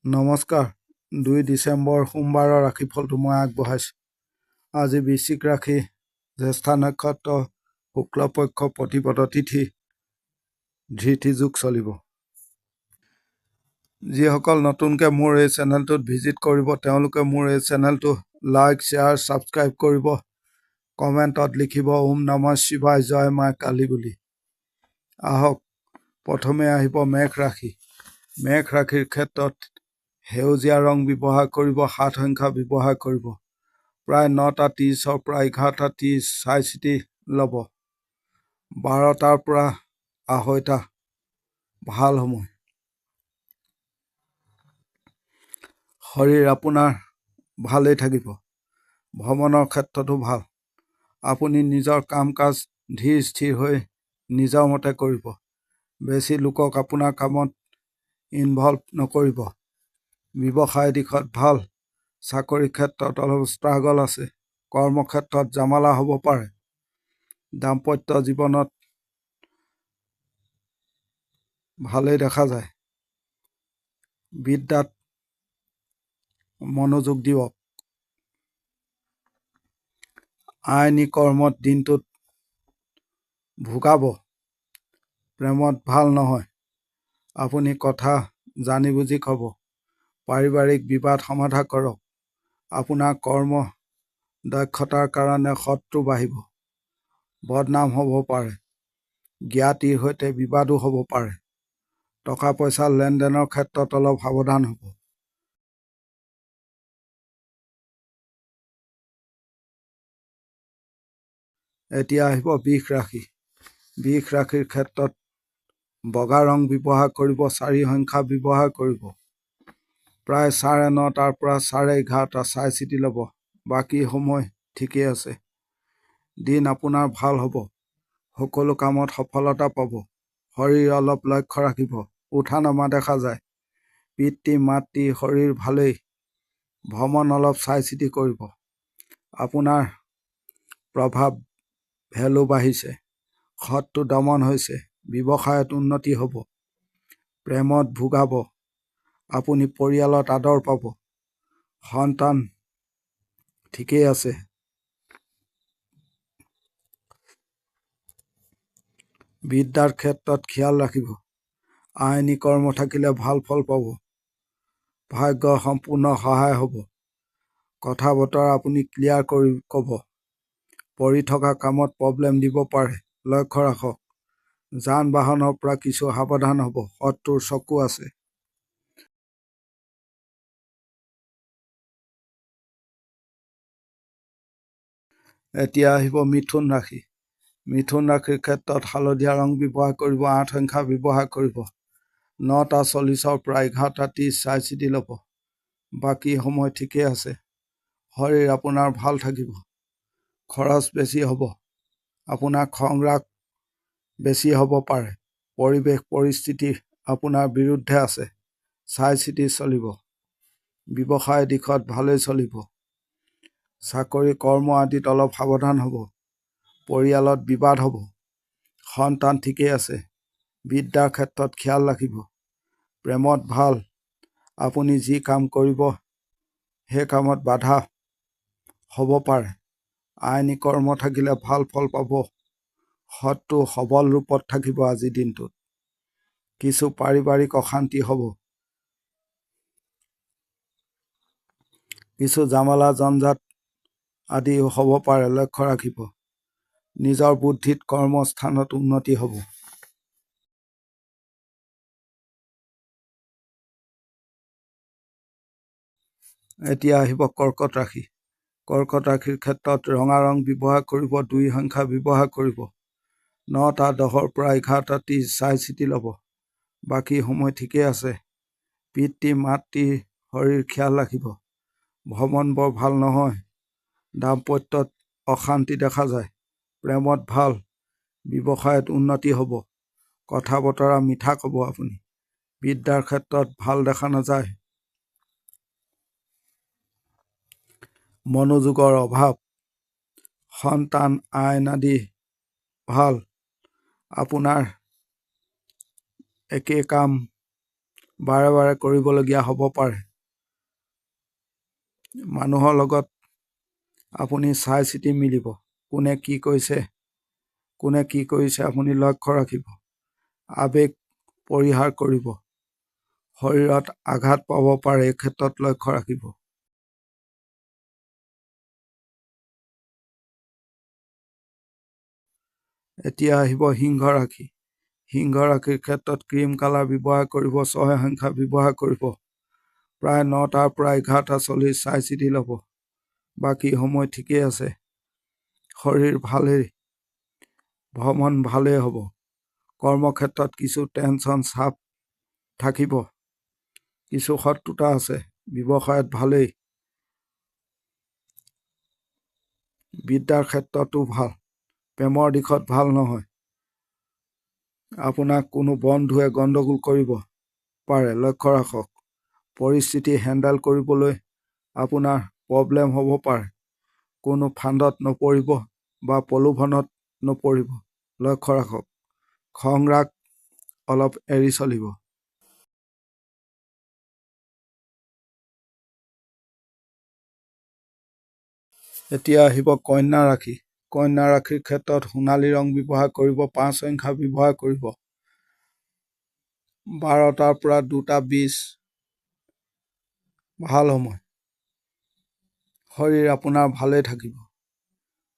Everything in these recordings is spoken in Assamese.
নমস্কাৰ। 2 ডিচেম্বৰ সোমবাৰৰ ৰাশিফলটো মই আগবঢ়াইছোঁ। আজি বৃশ্চিক ৰাশি, জ্যেষ্ঠা নক্ষত্ৰ, শুক্লপক্ষ প্ৰতিপদ তিথি, ধৃতি যোগ চলিব। যিসকল নতুনকৈ মোৰ এই চেনেলটোত ভিজিট কৰিব তেওঁলোকে মোৰ এই চেনেলটো লাইক, শ্বেয়াৰ, ছাবস্ক্ৰাইব কৰিব। কমেণ্টত লিখিব ওম নমঃ শিৱায়, জয় মা কালী বুলি। আহক, প্ৰথমে আহিব মেঘ ৰাশি। মেঘ ৰাশিৰ ক্ষেত্ৰত সেউজীয়া ৰং ব্যৱহাৰ কৰিব, 7 সংখ্যা ব্যৱহাৰ কৰিব। প্ৰায় 9:30 পৰা 11:30 চাই চিতি ল'ব। 12টাৰ পৰা 2:30 ভাল সময়। শৰীৰ আপোনাৰ ভালেই থাকিব। ভ্ৰমণৰ ক্ষেত্ৰতো ভাল। আপুনি নিজৰ কাম কাজ ধীৰ স্থিৰ হৈ নিজৰ মতে কৰিব। বেছি লোকক আপোনাৰ কামত ইনভলভ নকৰিব। ব্যৱসায় দিশত ভাল। চাকৰি ক্ষেত্ৰত অলপ ষ্ট্ৰাগল আছে। কৰ্মক্ষেত্ৰত জামালা হ'ব পাৰে। দাম্পত্য জীৱনত ভালেই দেখা যায়। বিদ্যাত মনোযোগ দিয়ক। আইনী কৰ্মত দিনটোত ভোগাব। প্ৰেমত ভাল নহয়। আপুনি কথা জানি বুজি ক'ব। পাৰিবাৰিক বিবাদ সমাধান কৰক। আপোনাৰ কৰ্ম দক্ষতাৰ কাৰণে শত্ৰু বাঢ়িব। বদনাম হ'ব পাৰে। জ্ঞাতিৰ সৈতে বিবাদো হ'ব পাৰে। টকা পইচা লেনদেনৰ ক্ষেত্ৰত অলপ সাৱধান হ'ব। এতিয়া আহিব বৃষ ৰাশি। বৃষ ৰাশিৰ ক্ষেত্ৰত বগা ৰং ব্যৱহাৰ কৰিব, 4 সংখ্যা ব্যৱহাৰ কৰিব। প্ৰায় 9:30 পৰা 11:30 চাই চিতি ল'ব। বাকী সময় ঠিকেই আছে। দিন আপোনাৰ ভাল হ'ব। সকলো কামত সফলতা পাব। শৰীৰ অলপ লক্ষ্য ৰাখিব। উঠা নমা দেখা যায়। পিতৃ মাতৃ শৰীৰ ভালেই। ভ্ৰমণ অলপ চাই চিতি কৰিব। আপোনাৰ প্ৰভাৱ ভেলু বাঢ়িছে। শত্ৰু দমন হৈছে। ব্যৱসায়ত উন্নতি হ'ব। প্ৰেমত ভোগাব। আপুনি পৰিয়ালত আদৰ পাব। সন্তান ঠিকেই আছে। বিদ্যাৰ ক্ষেত্ৰত খিয়াল ৰাখিব। আইনী কৰ্ম থাকিলে ভাল ফল পাব। ভাগ্য সম্পূৰ্ণ সহায় হ'ব। কথা বতৰা আপুনি ক্লিয়াৰ কৰি ক'ব। পৰি থকা কামত প্ৰব্লেম দিব পাৰে। লক্ষ্য ৰাখক। যান বাহনৰ পৰা কিছু সাৱধান হ'ব। শত্ৰুৰ চকু আছে। এতিয়া আহিব মিথুন ৰাশি। মিথুন ৰাশিৰ ক্ষেত্ৰত হালধীয়া ৰং ব্যৱহাৰ কৰিব, 8 সংখ্যা ব্যৱহাৰ কৰিব। 9:40 পৰা 11:30 চাই চিতি ল'ব। বাকী সময় ঠিকেই আছে। শৰীৰ আপোনাৰ ভাল থাকিব। খৰচ বেছি হ'ব। আপোনাৰ খং ৰাগ বেছি হ'ব পাৰে। পৰিৱেশ পৰিস্থিতি আপোনাৰ বিৰুদ্ধে আছে। চাই চিতি চলিব। ব্যৱসায় দিশত ভালেই চলিব। চাকৰি কৰ্ম আদিত অলপ সাৱধান হ'ব। পৰিয়ালত বিবাদ হ'ব। সন্তান ঠিকেই আছে। বিদ্যাৰ ক্ষেত্ৰত খিয়াল ৰাখিব। প্ৰেমত ভাল। আপুনি যি কাম কৰিব সেই কামত বাধা হ'ব পাৰে। আইনী কৰ্ম থাকিলে ভাল ফল পাব। শত্ৰু সবল ৰূপত থাকিব আজিৰ দিনটোত। কিছু পাৰিবাৰিক অশান্তি হ'ব। কিছু জামালা জঞ্জাত আদি হ'ব পাৰে। লক্ষ্য ৰাখিব। নিজৰ বুদ্ধিত কৰ্মস্থানত উন্নতি হ'ব। এতিয়া আহিব কৰ্কট ৰাশি। কৰ্কট ৰাশিৰ ক্ষেত্ৰত ৰঙা ৰং ব্যৱহাৰ কৰিব, 2 সংখ্যা ব্যৱহাৰ কৰিব। 9:10 পৰা 11:30 চাই চিতি ল'ব। বাকী সময় ঠিকেই আছে। পিতৃ মাতৃ শৰীৰ খিয়াল ৰাখিব। ভ্ৰমণ বৰ ভাল নহয়। দাম্পত্যত অশান্তি দেখা যায়। প্ৰেমত ভাল। ব্যৱসায়ত উন্নতি হ'ব। কথা বতৰা মিঠা ক'ব আপুনি। বিদ্যাৰ ক্ষেত্ৰত ভাল দেখা নাযায়। মনোযোগৰ অভাৱ। সন্তান আইন আদি ভাল। আপোনাৰ একেই কাম বাৰে বাৰে কৰিবলগীয়া হ'ব পাৰে। মানুহৰ লগত আপুনি চাই চিতি মিলিব। কোনে কি কৰিছে আপুনি লক্ষ্য ৰাখিব। আৱেগ পৰিহাৰ কৰিব। শৰীৰত আঘাত পাব পাৰে, এই ক্ষেত্ৰত লক্ষ্য ৰাখিব। এতিয়া আহিব সিংহ ৰাশি। সিংহ ৰাশিৰ ক্ষেত্ৰত ক্ৰীম কালাৰ ব্যৱহাৰ কৰিব, 6 সংখ্যা ব্যৱহাৰ কৰিব। প্ৰায় 9টাৰ পৰা 11:40 চাই চিতি ল'ব। বাকী সময় ঠিকেই আছে। শৰীৰ ভালেই, ভ্ৰমণ ভালেই হ'ব। কৰ্মক্ষেত্ৰত কিছু টেনচন চাপ থাকিব, কিছু শত্ৰুতা আছে। ব্যৱসায়ত ভালেই। বিদ্যাৰ ক্ষেত্ৰতো ভাল। প্ৰেমৰ দিশত ভাল নহয়। আপোনাক কোনো বন্ধুৱে গণ্ডগোল কৰিব পাৰে, লক্ষ্য ৰাখক। পৰিস্থিতি হেণ্ডেল কৰিবলৈ আপোনাৰ প্ৰব্লেম হ'ব পাৰে। কোনো ফাণ্ডত নপৰিব বা প্ৰলোভনত নপৰিব, লক্ষ্য ৰাখক। খং ৰাগ অলপ এৰি চলিব। এতিয়া আহিব কন্যা ৰাশি। কন্যা ৰাশিৰ ক্ষেত্ৰত সোণালী ৰং ব্যৱহাৰ কৰিব, 5 সংখ্যা ব্যৱহাৰ কৰিব। 12টাৰ পৰা 2:20 ভাল সময়। শৰীৰ আপোনাৰ ভালেই থাকিব।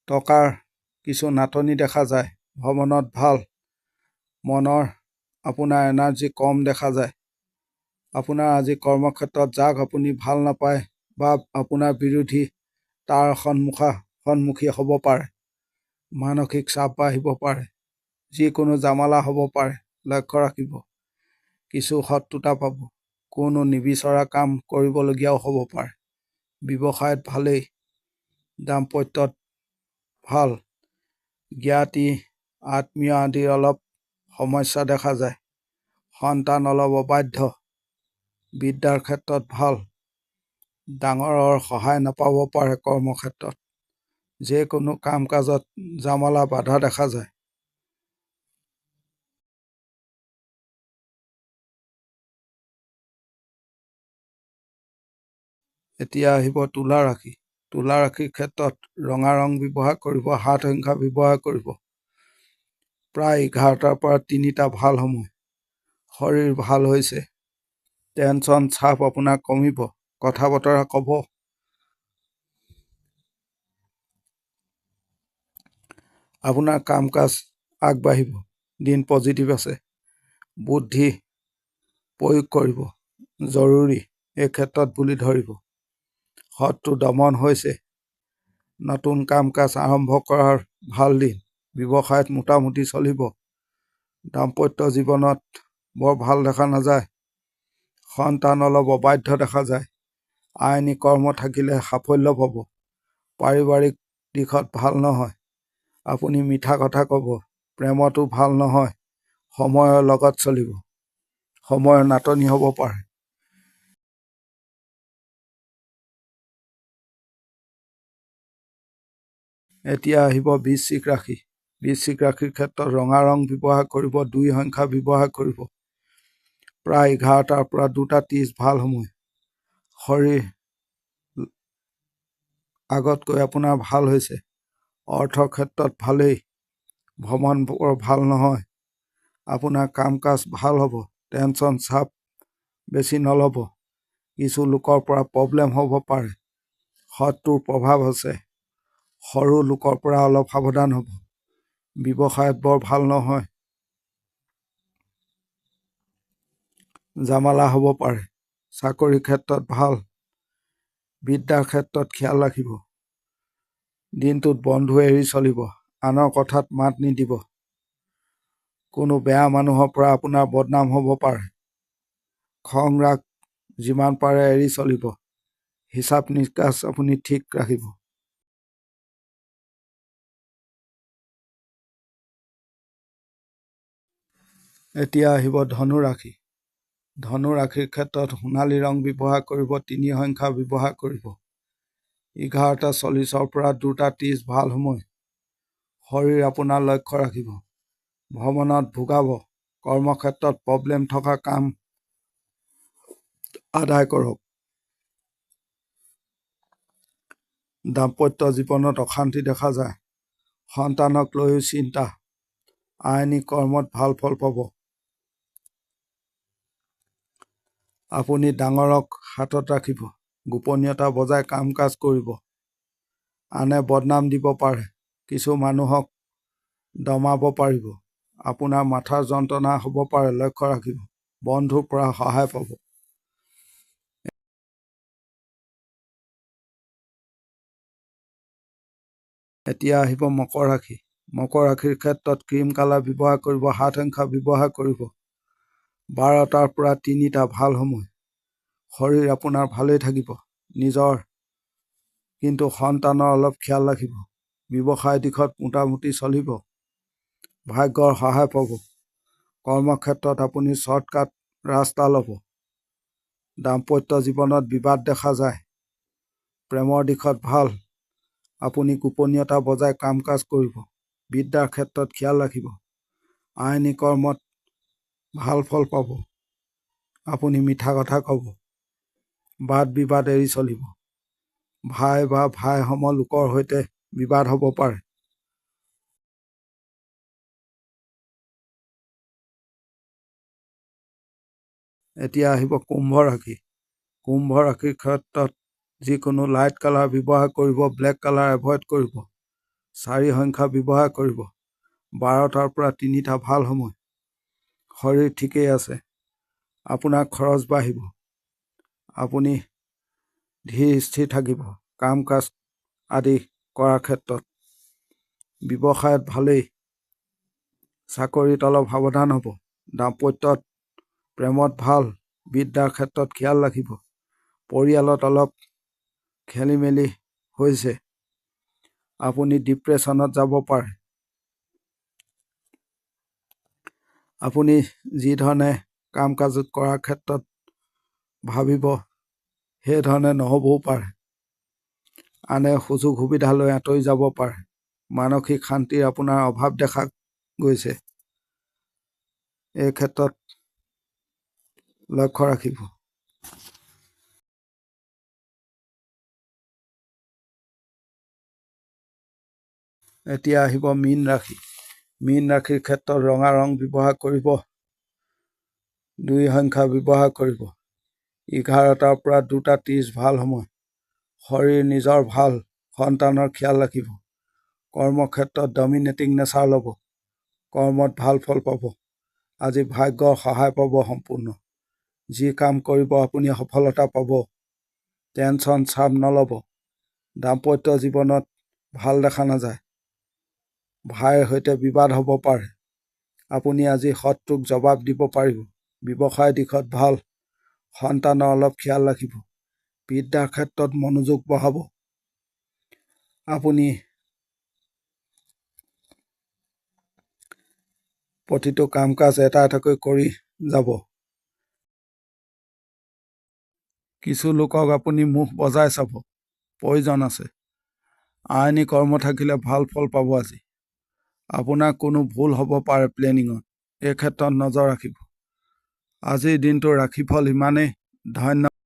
টকাৰ কিছু নাটনি দেখা যায়। ভ্ৰমণত ভাল। মনৰ আপোনাৰ এনাৰ্জি কম দেখা যায়। আপোনাৰ আজি কৰ্মক্ষেত্ৰত যাক আপুনি ভাল নাপায় বা আপোনাৰ বিৰোধী তাৰ সন্মুখী হ'ব পাৰে। মানসিক চাপ বাঢ়িব পাৰে। যিকোনো জামালা হ'ব পাৰে, লক্ষ্য ৰাখিব। কিছু শত্ৰুতা পাব। কোনো নিবিচৰা কাম কৰিবলগীয়াও হ'ব পাৰে। ব্যৱসায়ত ভালেই। দাম্পত্যত ভাল। জ্ঞাতি আত্মীয় আদিৰ অলপ সমস্যা দেখা যায়। সন্তান অলপ অবাধ্য। বিদ্যাৰ ক্ষেত্ৰত ভাল। ডাঙৰৰ সহায় নাপাব পাৰে কৰ্মক্ষেত্ৰত। যিকোনো কাম কাজত জামালা বাধা দেখা যায়। এতিয়া আহিব তুলা ৰাশি। তুলা ৰাশিৰ ক্ষেত্ৰত ৰঙা ৰং ব্যৱহাৰ কৰিব, 7 সংখ্যা ব্যৱহাৰ কৰিব। প্ৰায় 11টাৰ পৰা 3টা ভাল সময়। শৰীৰ ভাল হৈছে। টেনচন চাপ আপোনাৰ কমিব। কথা বতৰা ক'ব। আপোনাৰ কাম কাজ আগবাঢ়িব। দিন পজিটিভ আছে। বুদ্ধি প্ৰয়োগ কৰিব, জৰুৰী এই ক্ষেত্ৰত বুলি ধৰিব। শত্ৰু দমন হৈছে। নতুন কাম কাজ আৰম্ভ কৰাৰ ভাল দিন। ব্যৱসায়ত মোটামুটি চলিব। দাম্পত্য জীৱনত বৰ ভাল দেখা নাযায়। সন্তান অলপ অবাধ্য দেখা যায়। আইনী কৰ্ম থাকিলে সাফল্য পাব। পাৰিবাৰিক দিশত ভাল নহয়। আপুনি মিঠা কথা ক'ব। প্ৰেমতো ভাল নহয়। সময়ৰ লগত চলিব। সময়ৰ নাটনি হ'ব পাৰে। এতিয়া আহিব বৃশ্চিক ৰাশি। বৃশ্চিক ৰাশিৰ ক্ষেত্ৰত ৰঙা ৰং ব্যৱহাৰ কৰিব, 2 সংখ্যা ব্যৱহাৰ কৰিব। প্ৰায় 11টাৰ পৰা 2:30 ভাল সময়। শৰীৰ আগতকৈ আপোনাৰ ভাল হৈছে। অৰ্থৰ ক্ষেত্ৰত ভালেই। ভ্ৰমণ বৰ ভাল নহয়। আপোনাৰ কাম কাজ ভাল হ'ব। টেনচন চাপ বেছি নল'ব। কিছু লোকৰ পৰা প্ৰব্লেম হ'ব পাৰে। শত্ৰুৰ প্ৰভাৱ আছে। সৰু লোকৰ পৰা অলপ সাৱধান হ'ব। ব্যৱসায়ত বৰ ভাল নহয়। জামালা হ'ব পাৰে। চাকৰিৰ ক্ষেত্ৰত ভাল। বিদ্যাৰ ক্ষেত্ৰত খেয়াল ৰাখিব। দিনটোত বন্ধু এৰি চলিব। আনৰ কথাত মাত নিদিব। কোনো বেয়া মানুহৰ পৰা আপোনাৰ বদনাম হ'ব পাৰে। খং ৰাগ যিমান পাৰে এৰি চলিব। হিচাপ নিকাচ আপুনি ঠিক ৰাখিব। এতিয়া আহিব ধনু ৰাশি। ধনু ৰাশিৰ ক্ষেত্ৰত সোণালী ৰং ব্যৱহাৰ কৰিব, 3 সংখ্যা ব্যৱহাৰ কৰিব। 11:40 পৰা 2:30 ভাল সময়। শৰীৰ আপোনাৰ লক্ষ্য ৰাখিব। ভ্ৰমণত ভোগাব। কৰ্মক্ষেত্ৰত প্ৰব্লেম থকা কাম আদায় কৰক। দাম্পত্য জীৱনত অশান্তি দেখা যায়। সন্তানক লৈও চিন্তা। আইনী কৰ্মত ভাল ফল পাব। আপুনি ডাঙৰক হাতত ৰাখিব। গোপনীয়তা বজাই কাম কাজ কৰিব। আনে বদনাম দিব পাৰে। কিছু মানুহক দমাব পাৰিব। আপোনাৰ মাথাৰ যন্ত্ৰণা হ'ব পাৰে, লক্ষ্য ৰাখিব। বন্ধুৰ পৰা সহায় পাব। এতিয়া আহিব মকৰ ৰাশি। মকৰ ৰাশিৰ ক্ষেত্ৰত ক্ৰীম কালাৰ ব্যৱহাৰ কৰিব, হাত সংখ্যা ব্যৱহাৰ কৰিব। 12টাৰ পৰা 3টা ভাল সময়। শৰীৰ আপোনাৰ ভালেই থাকিব। কিন্তু সন্তানৰ অলপ খিয়াল ৰাখিব। ব্যৱসায় দিশত মোটামুটি চলিব। ভাগ্যৰ সহায় পাব। কৰ্মক্ষেত্ৰত আপুনি শ্বৰ্টকাট ৰাস্তা ল'ব। দাম্পত্য জীৱনত বিবাদ দেখা যায়। প্ৰেমৰ দিশত ভাল। আপুনি গোপনীয়তা বজাই কাম কাজ কৰিব। বিদ্যাৰ ক্ষেত্ৰত খিয়াল ৰাখিব। আইনী কৰ্মত ভাল ফল পাব। আপুনি মিঠা কথা ক'ব। বাদ বিবাদ এৰি চলিব। ভাই বা ভাই সম লোকৰ সৈতে বিবাদ হ'ব পাৰে। এতিয়া আহিব কুম্ভ ৰাশি। কুম্ভ ৰাশিৰ ক্ষেত্ৰত যিকোনো লাইট কালাৰ ব্যৱহাৰ কৰিব, ব্লেক কালাৰ এভইড কৰিব। 4 সংখ্যা ব্যৱহাৰ কৰিব। 12টাৰ পৰা 3টা ভাল সময়। শৰীৰ ঠিকেই আছে। আপোনাৰ খৰচ বাঢ়িব। আপুনি ধীৰ স্থিৰ থাকিব। কাম কাজ আদি কৰাৰ ক্ষেত্ৰত ব্যৱসায়ত ভালেই। চাকৰিত অলপ সাৱধান হ'ব। দাম্পত্যত প্ৰেমত ভাল। বিদ্যাৰ ক্ষেত্ৰত খিয়াল ৰাখিব। পৰিয়ালত অলপ খেলি মেলি হৈছে। আপুনি ডিপ্ৰেশ্যনত যাব পাৰে। আপুনি যি ধৰণে কাম কাজ কৰাৰ ক্ষেত্ৰত ভাবিব সেইধৰণে নহ'বও পাৰে। আনে সুযোগ সুবিধা লৈ আঁতৰি যাব পাৰে। মানসিক শান্তিৰ আপোনাৰ অভাৱ দেখা গৈছে। এই ক্ষেত্ৰত লক্ষ্য ৰাখিব। এতিয়া আহিব মীন ৰাশি। মীন ৰাশিৰ ক্ষেত্ৰত ৰঙা ৰং ব্যৱহাৰ কৰিব। 2 সংখ্যা ব্যৱহাৰ কৰিব। 11টাৰ পৰা 2:30 ভাল সময়। শৰীৰ নিজৰ ভাল। সন্তানৰ খিয়াল ৰাখিব। কৰ্মক্ষেত্ৰত ডমিনেটিং নেচাৰ ল'ব। কৰ্মত ভাল ফল পাব। আজি ভাগ্যৰ সহায় পাব সম্পূৰ্ণ। যি কাম কৰিব আপুনি সফলতা পাব। টেনচন চাপ নল'ব। দাম্পত্য জীৱনত ভাল দেখা নাযায়। ভাইৰ সৈতে বিবাদ হ'ব পাৰে। আপুনি আজি শত্ৰুক জবাব দিব পাৰিব। ব্যৱসায় দিশত ভাল। সন্তানৰ অলপ খিয়াল ৰাখিব। বিদ্যাৰ ক্ষেত্ৰত মনোযোগ বঢ়াব। আপুনি প্ৰতিটো কাম কাজ এটা এটাকৈ কৰি যাব। কিছু লোকক আপুনি মুখ বজাই চাব। প্ৰয়োজন আছে। আইনী কৰ্ম থাকিলে ভাল ফল পাব আজি। আপোনাৰ কোনো ভুল হ'ব পাৰে প্লেনিঙত। এই ক্ষেত্ৰত নজৰ ৰাখিব। আজিৰ দিনটো ৰাশিফল ইমানেই। ধন্যবাদ।